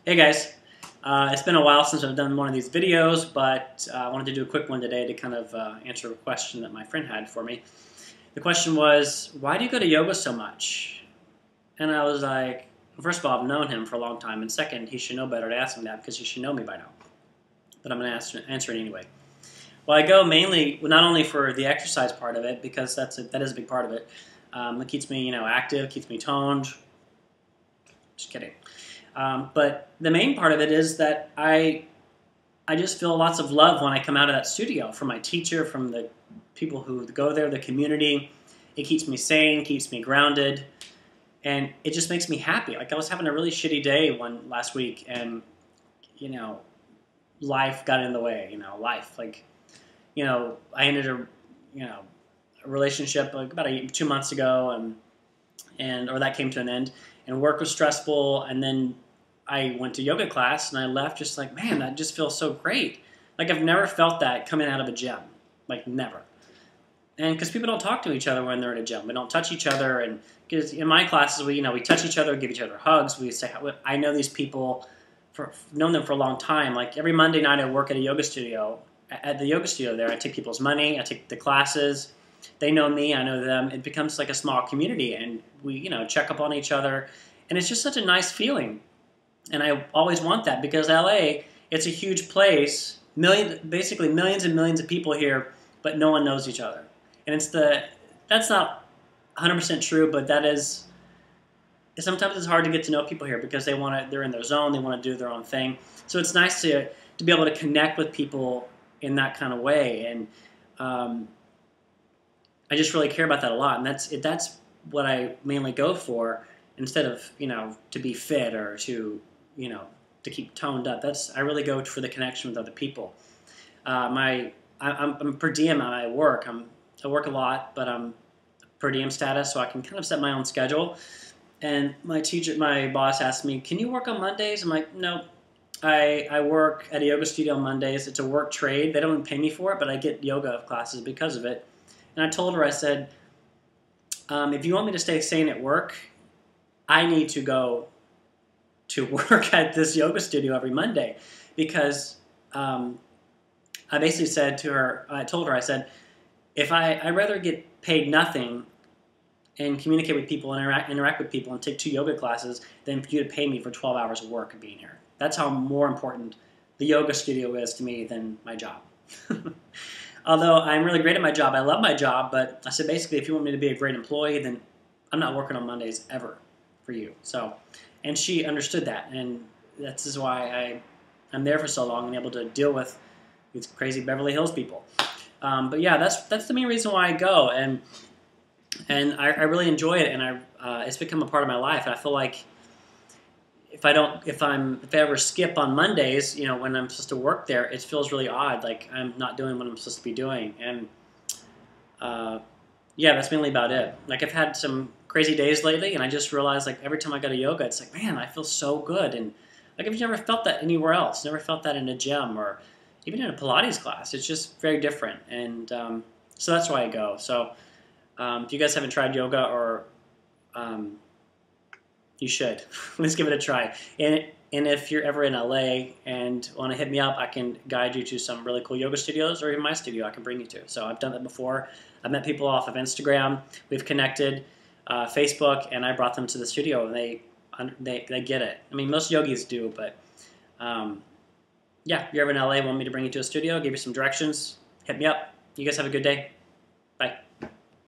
Hey guys, it's been a while since I've done one of these videos, but I wanted to do a quick one today to kind of answer a question that my friend had for me. The question was, why do you go to yoga so much? And I was like, first of all, I've known him for a long time, and second, he should know better to ask him that because he should know me by now. But I'm going to answer it anyway. Well, I go mainly, well, not only for the exercise part of it, because that is a big part of it. It keeps me, active, keeps me toned. Just kidding. But the main part of it is that I just feel lots of love when I come out of that studio from my teacher, from the people who go there, the community. It keeps me sane, keeps me grounded, and it just makes me happy. Like I was having a really shitty day last week, and life got in the way. I ended a relationship like about 2 months ago, or that came to an end, and work was stressful, and then I went to yoga class and I left just like, man, that just feels so great. Like I've never felt that coming out of a gym, like never. And because people don't talk to each other when they're in a gym, we don't touch each other, and because in my classes we touch each other, give each other hugs, we say, I know these people, known them for a long time. Like every Monday night I work at a yoga studio. At the yoga studio there, I take people's money, I take the classes. They know me, I know them. It becomes like a small community, and we check up on each other, and it's just such a nice feeling. And I always want that because LA, it's a huge place, basically millions and millions of people here, but no one knows each other. And that's not 100% true, but sometimes it's hard to get to know people here because they're in their zone, they want to do their own thing. So it's nice to be able to connect with people in that kind of way, and I just really care about that a lot, and that's what I mainly go for instead of to be fit or to keep toned up. I really go for the connection with other people. I'm per diem at my work. I work a lot, but I'm per diem status, so I can kind of set my own schedule. And my boss asked me, "Can you work on Mondays?" I'm like, "No." I work at a yoga studio on Mondays. It's a work trade. They don't even pay me for it, but I get yoga classes because of it. And I told her, I said, if you want me to stay sane at work, I need to go to work at this yoga studio every Monday, because I basically said to her, I told her, I said, I'd rather get paid nothing and communicate with people and interact with people and take 2 yoga classes than for you to pay me for 12 hours of work of being here. That's how more important the yoga studio is to me than my job. Although I'm really great at my job, I love my job, but I said basically if you want me to be a great employee, then I'm not working on Mondays ever for you. So, and she understood that, and this is why I'm there for so long and able to deal with these crazy Beverly Hills people. But yeah, that's the main reason why I go, and I really enjoy it, and it's become a part of my life. And I feel like if I ever skip on Mondays, when I'm supposed to work there, it feels really odd, like I'm not doing what I'm supposed to be doing. And yeah, that's mainly about it. Like I've had some crazy days lately, and I just realized like every time I go to yoga, it's like, man, I feel so good. And like I've never felt that anywhere else. Never felt that in a gym or even in a Pilates class. It's just very different, and so that's why I go. So if you guys haven't tried yoga, or you should. Let's give it a try. And if you're ever in LA and want to hit me up, I can guide you to some really cool yoga studios, or even my studio I can bring you to. So I've done that before. I've met people off of Instagram. We've connected, Facebook, and I brought them to the studio, and they get it. I mean, most yogis do, but yeah, if you're ever in LA, want me to bring you to a studio, give you some directions, hit me up. You guys have a good day. Bye.